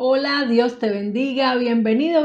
Hola, Dios te bendiga, bienvenido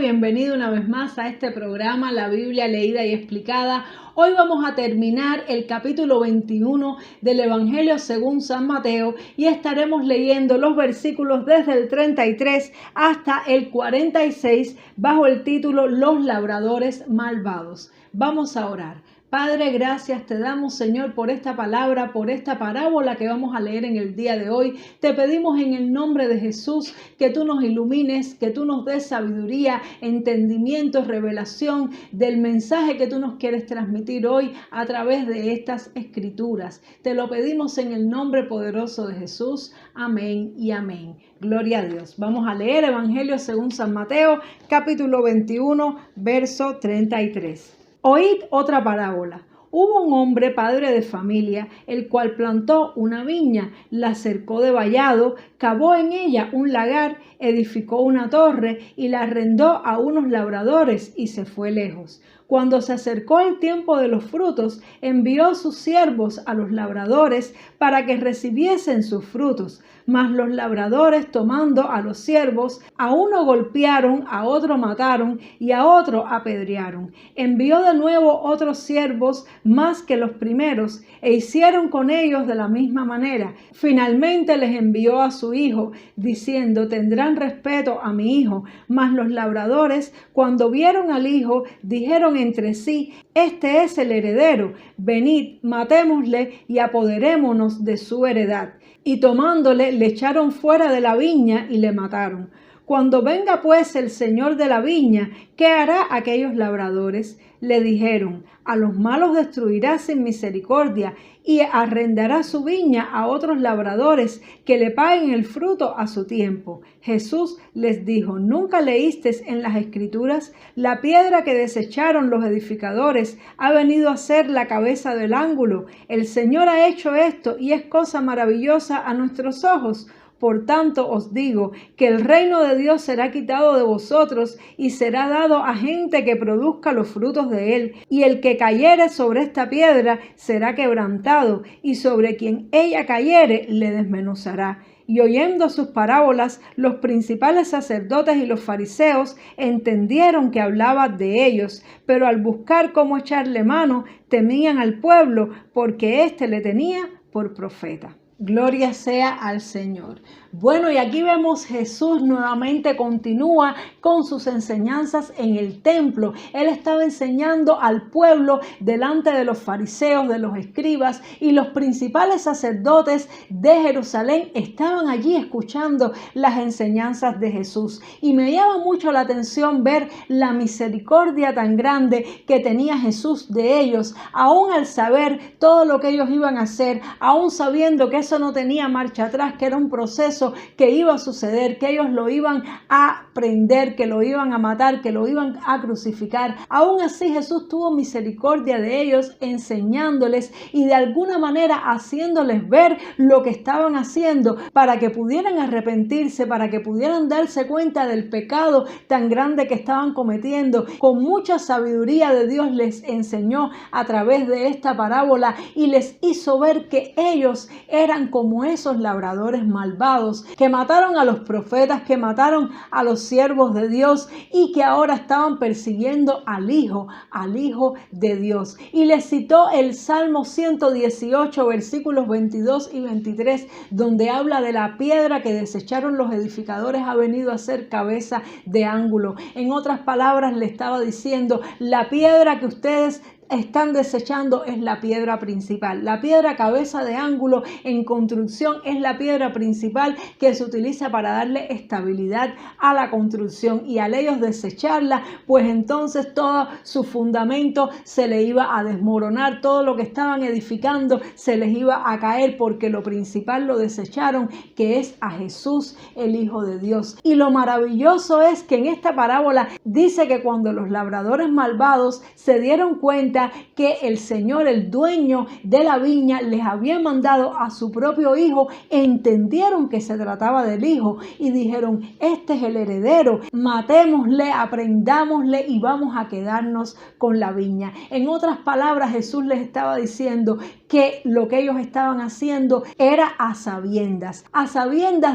una vez más a este programa, La Biblia leída y explicada. Hoy vamos a terminar el capítulo 21 del Evangelio según San Mateo y estaremos leyendo los versículos desde el 33 hasta el 46 bajo el título Los labradores malvados. Vamos a orar. Padre, gracias te damos, Señor, por esta palabra, por esta parábola que vamos a leer en el día de hoy. Te pedimos en el nombre de Jesús que tú nos ilumines, que tú nos des sabiduría, entendimiento, revelación del mensaje que tú nos quieres transmitir hoy a través de estas escrituras. Te lo pedimos en el nombre poderoso de Jesús. Amén y amén. Gloria a Dios. Vamos a leer Evangelio según San Mateo, capítulo 21, verso 33. Oíd otra parábola. Hubo un hombre, padre de familia, el cual plantó una viña, la cercó de vallado, cavó en ella un lagar, edificó una torre y la arrendó a unos labradores y se fue lejos. Cuando se acercó el tiempo de los frutos, envió sus siervos a los labradores para que recibiesen sus frutos. Mas los labradores, tomando a los siervos, a uno golpearon, a otro mataron y a otro apedrearon. Envió de nuevo otros siervos más que los primeros e hicieron con ellos de la misma manera. Finalmente les envió a su hijo, diciendo: tendrán respeto a mi hijo. Mas los labradores, cuando vieron al hijo, dijeron entre sí: este es el heredero, venid, matémosle y apoderémonos de su heredad. Y tomándole, le echaron fuera de la viña y le mataron. Cuando venga pues el señor de la viña, ¿qué hará aquellos labradores? Le dijeron: a los malos destruirá sin misericordia y arrendará su viña a otros labradores que le paguen el fruto a su tiempo. Jesús les dijo: ¿nunca leísteis en las Escrituras? La piedra que desecharon los edificadores ha venido a ser la cabeza del ángulo. El Señor ha hecho esto y es cosa maravillosa a nuestros ojos. Por tanto os digo que el reino de Dios será quitado de vosotros y será dado a gente que produzca los frutos de él. Y el que cayere sobre esta piedra será quebrantado, y sobre quien ella cayere le desmenuzará. Y oyendo sus parábolas, los principales sacerdotes y los fariseos entendieron que hablaba de ellos, pero al buscar cómo echarle mano, temían al pueblo, porque éste le tenía por profeta. Gloria sea al Señor. Bueno, y aquí vemos Jesús nuevamente continúa con sus enseñanzas en el templo. Él estaba enseñando al pueblo delante de los fariseos, de los escribas, y los principales sacerdotes de Jerusalén estaban allí escuchando las enseñanzas de Jesús. Y me llama mucho la atención ver la misericordia tan grande que tenía Jesús de ellos, aún al saber todo lo que ellos iban a hacer, aún sabiendo que eso no tenía marcha atrás, que era un proceso que iba a suceder, que ellos lo iban a prender, que lo iban a matar, que lo iban a crucificar. Aún así Jesús tuvo misericordia de ellos, enseñándoles y de alguna manera haciéndoles ver lo que estaban haciendo para que pudieran arrepentirse, para que pudieran darse cuenta del pecado tan grande que estaban cometiendo. Con mucha sabiduría de Dios les enseñó a través de esta parábola y les hizo ver que ellos eran como esos labradores malvados que mataron a los profetas, que mataron a los siervos de Dios y que ahora estaban persiguiendo al Hijo de Dios. Y les citó el Salmo 118, versículos 22 y 23, donde habla de la piedra que desecharon los edificadores ha venido a ser cabeza de ángulo. En otras palabras, le estaba diciendo: la piedra que ustedes están desechando es la piedra principal. La piedra cabeza de ángulo en construcción es la piedra principal que se utiliza para darle estabilidad a la construcción, y al ellos desecharla, pues entonces todo su fundamento se le iba a desmoronar, todo lo que estaban edificando se les iba a caer, porque lo principal lo desecharon, que es a Jesús, el Hijo de Dios. Y lo maravilloso es que en esta parábola dice que cuando los labradores malvados se dieron cuenta que el Señor, el dueño de la viña, les había mandado a su propio hijo, entendieron que se trataba del hijo y dijeron: este es el heredero, matémosle, aprendámosle y vamos a quedarnos con la viña. En otras palabras, Jesús les estaba diciendo que lo que ellos estaban haciendo era a sabiendas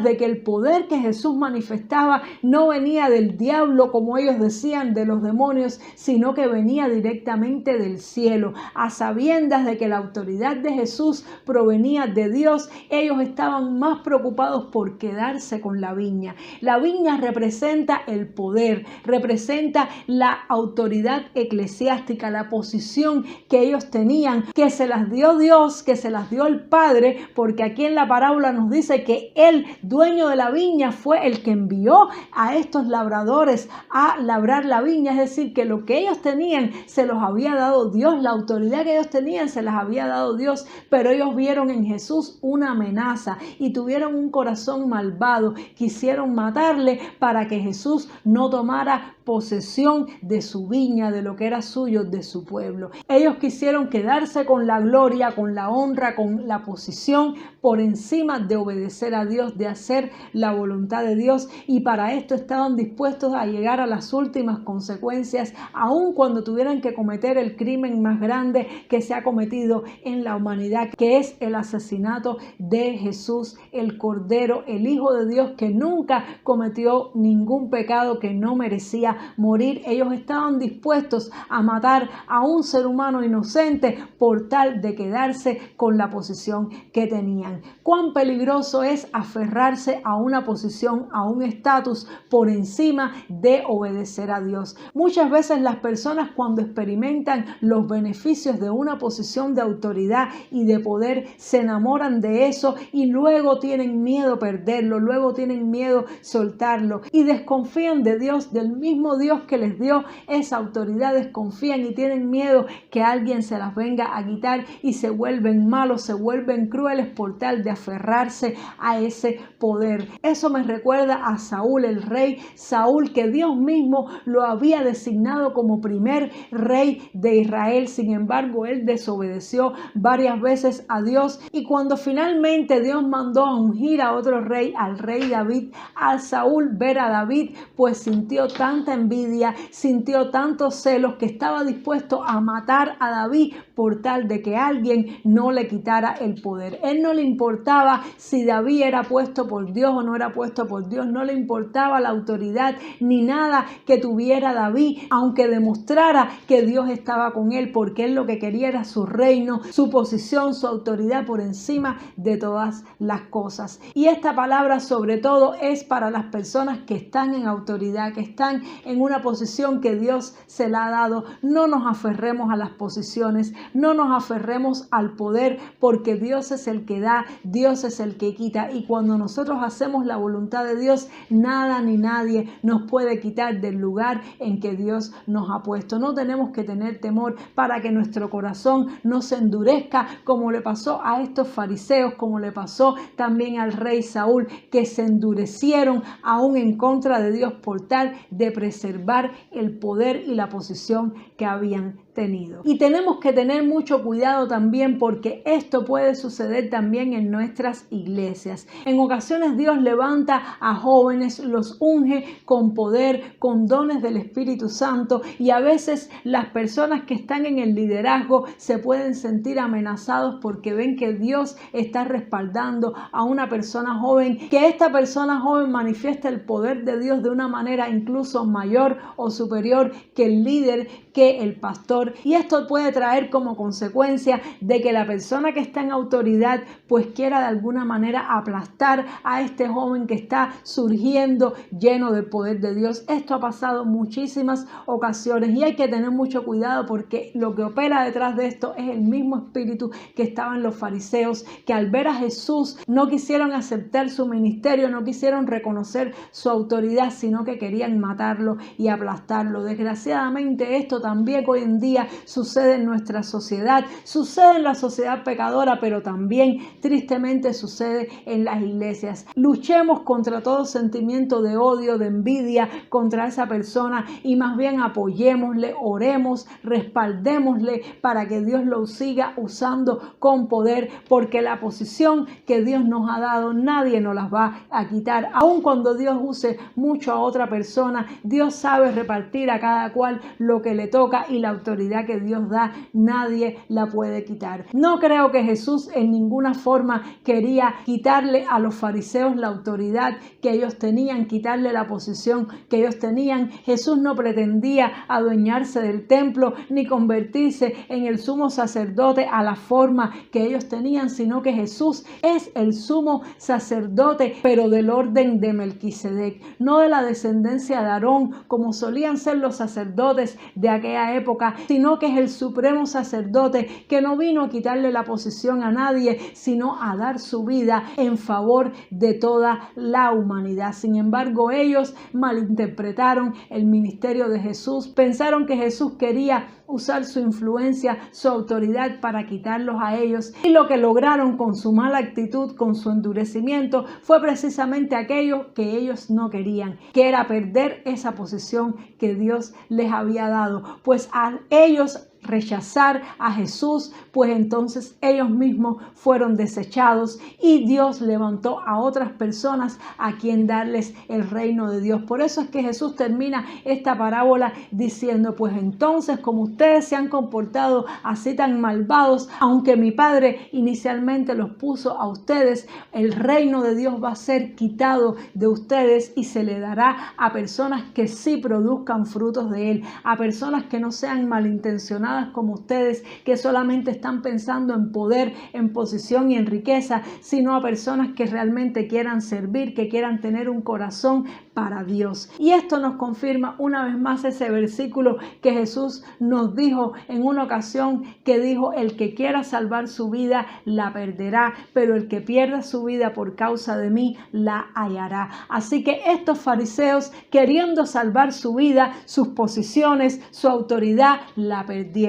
de que el poder que Jesús manifestaba no venía del diablo, como ellos decían, de los demonios, sino que venía directamente del cielo. A sabiendas de que la autoridad de Jesús provenía de Dios, ellos estaban más preocupados por quedarse con la viña. La viña representa el poder, representa la autoridad eclesiástica, la posición que ellos tenían, que se las dio Dios, que se las dio el Padre, porque aquí en la parábola nos dice que el dueño de la viña fue el que envió a estos labradores a labrar la viña, es decir, que lo que ellos tenían se los había dado Dios, la autoridad que ellos tenían se las había dado Dios, pero ellos vieron en Jesús una amenaza y tuvieron un corazón malvado, quisieron matarle para que Jesús no tomara posesión de su viña, de lo que era suyo, de su pueblo. Ellos quisieron quedarse con la gloria, con la honra, con la posición por encima de obedecer a Dios, de hacer la voluntad de Dios, y para esto estaban dispuestos a llegar a las últimas consecuencias, aun cuando tuvieran que cometer el crimen más grande que se ha cometido en la humanidad, que es el asesinato de Jesús, el Cordero, el Hijo de Dios, que nunca cometió ningún pecado, que no merecía morir. Ellos estaban dispuestos a matar a un ser humano inocente por tal de quedarse con la posición que tenían. Cuán peligroso es aferrarse a una posición, a un estatus por encima de obedecer a Dios. Muchas veces las personas, cuando experimentan los beneficios de una posición de autoridad y de poder, se enamoran de eso y luego tienen miedo perderlo, luego tienen miedo soltarlo y desconfían de Dios, del mismo Dios que les dio esa autoridad. Desconfían y tienen miedo que alguien se las venga a quitar y se vuelven malos, se vuelven crueles por tal de aferrarse a ese poder. Eso me recuerda a Saúl, el rey Saúl, que Dios mismo lo había designado como primer rey de Israel. Sin embargo, él desobedeció varias veces a Dios, y cuando finalmente Dios mandó a ungir a otro rey, al rey David, al Saúl ver a David, pues sintió tanta envidia, sintió tantos celos, que estaba dispuesto a matar a David por tal de que alguien no le quitara el poder. Él no le importaba si David era puesto por Dios o no era puesto por Dios, no le importaba la autoridad ni nada que tuviera David, aunque demostrara que Dios estaba con él, porque él lo que quería era su reino, su posición, su autoridad por encima de todas las cosas. Y esta palabra sobre todo es para las personas que están en autoridad, que están en una posición que Dios se la ha dado. No nos aferremos a las posiciones, no nos aferremos al poder, porque Dios es el que da, Dios es el que quita, y cuando nosotros hacemos la voluntad de Dios, nada ni nadie nos puede quitar del lugar en que Dios nos ha puesto. No tenemos que tener temor para que nuestro corazón no se endurezca, como le pasó a estos fariseos, como le pasó también al rey Saúl, que se endurecieron aún en contra de Dios por tal de preservar el poder y la posición que habían tenido. Y tenemos que tener mucho cuidado también, porque esto puede suceder también en nuestras iglesias. En ocasiones Dios levanta a jóvenes, los unge con poder, con dones del Espíritu Santo, y a veces las personas que están en el liderazgo se pueden sentir amenazados porque ven que Dios está respaldando a una persona joven, que esta persona joven manifiesta el poder de Dios de una manera incluso mayor o superior que el líder, que el pastor. Y esto puede traer como consecuencia de que la persona que está en autoridad pues quiera de alguna manera aplastar a este joven que está surgiendo lleno del poder de Dios. Esto ha pasado muchísimas ocasiones y hay que tener mucho cuidado, porque lo que opera detrás de esto es el mismo espíritu que estaba en los fariseos, que al ver a Jesús no quisieron aceptar su ministerio, no quisieron reconocer su autoridad, sino que querían matarlo y aplastarlo. Desgraciadamente esto también hoy en día sucede en nuestra sociedad, sucede en la sociedad pecadora, pero también tristemente sucede en las iglesias. Luchemos contra todo sentimiento de odio, de envidia contra esa persona, y más bien apoyémosle, oremos, respaldémosle para que Dios lo siga usando con poder, porque la posición que Dios nos ha dado nadie nos las va a quitar. Aun cuando Dios use mucho a otra persona, Dios sabe repartir a cada cual lo que le toca, y la autoridad autoridad que Dios da, nadie la puede quitar. No creo que Jesús en ninguna forma quería quitarle a los fariseos la autoridad que ellos tenían, quitarle la posición que ellos tenían. Jesús no pretendía adueñarse del templo ni convertirse en el sumo sacerdote a la forma que ellos tenían, sino que Jesús es el sumo sacerdote, pero del orden de Melquisedec, no de la descendencia de Aarón, como solían ser los sacerdotes de aquella época, sino que es el supremo sacerdote que no vino a quitarle la posición a nadie, sino a dar su vida en favor de toda la humanidad. Sin embargo, ellos malinterpretaron el ministerio de Jesús, pensaron que Jesús quería usar su influencia, su autoridad para quitarlos a ellos, y lo que lograron con su mala actitud, con su endurecimiento, fue precisamente aquello que ellos no querían, que era perder esa posición que Dios les había dado. Pues a ellos rechazar a Jesús, pues entonces ellos mismos fueron desechados y Dios levantó a otras personas a quien darles el reino de Dios. Por eso es que Jesús termina esta parábola diciendo, pues entonces como ustedes se han comportado así tan malvados, aunque mi Padre inicialmente los puso a ustedes, el reino de Dios va a ser quitado de ustedes y se le dará a personas que sí produzcan frutos de él, a personas que no sean malintencionadas como ustedes, que solamente están pensando en poder, en posición y en riqueza, sino a personas que realmente quieran servir, que quieran tener un corazón para Dios. Y esto nos confirma una vez más ese versículo que Jesús nos dijo en una ocasión, que dijo, el que quiera salvar su vida la perderá, pero el que pierda su vida por causa de mí la hallará. Así que estos fariseos, queriendo salvar su vida, sus posiciones, su autoridad, la perdieron.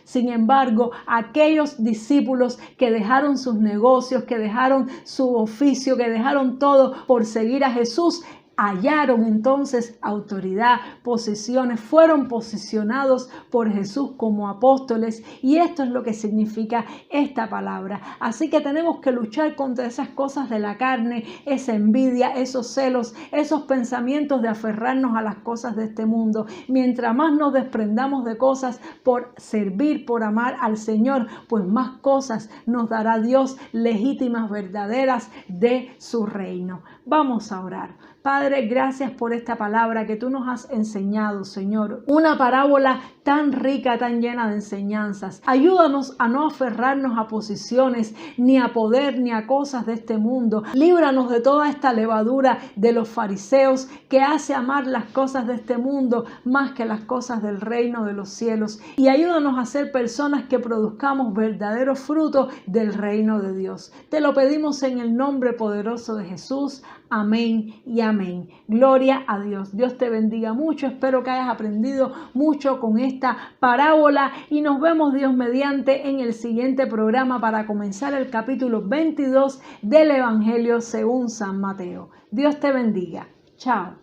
Sin embargo, aquellos discípulos que dejaron sus negocios, que dejaron su oficio, que dejaron todo por seguir a Jesús, hallaron entonces autoridad, posiciones, fueron posicionados por Jesús como apóstoles, y esto es lo que significa esta palabra. Así que tenemos que luchar contra esas cosas de la carne, esa envidia, esos celos, esos pensamientos de aferrarnos a las cosas de este mundo. Mientras más nos desprendamos de cosas por servir, por amar al Señor, pues más cosas nos dará Dios, legítimas, verdaderas de su reino. Vamos a orar. Padre, gracias por esta palabra que tú nos has enseñado, Señor. Una parábola tan rica, tan llena de enseñanzas. Ayúdanos a no aferrarnos a posiciones, ni a poder, ni a cosas de este mundo. Líbranos de toda esta levadura de los fariseos que hace amar las cosas de este mundo más que las cosas del reino de los cielos. Y ayúdanos a ser personas que produzcamos verdaderos frutos del reino de Dios. Te lo pedimos en el nombre poderoso de Jesús. Amén y amén. Gloria a Dios. Dios te bendiga mucho. Espero que hayas aprendido mucho con esta parábola y nos vemos, Dios mediante, en el siguiente programa para comenzar el capítulo 22 del Evangelio según San Mateo. Dios te bendiga. Chao.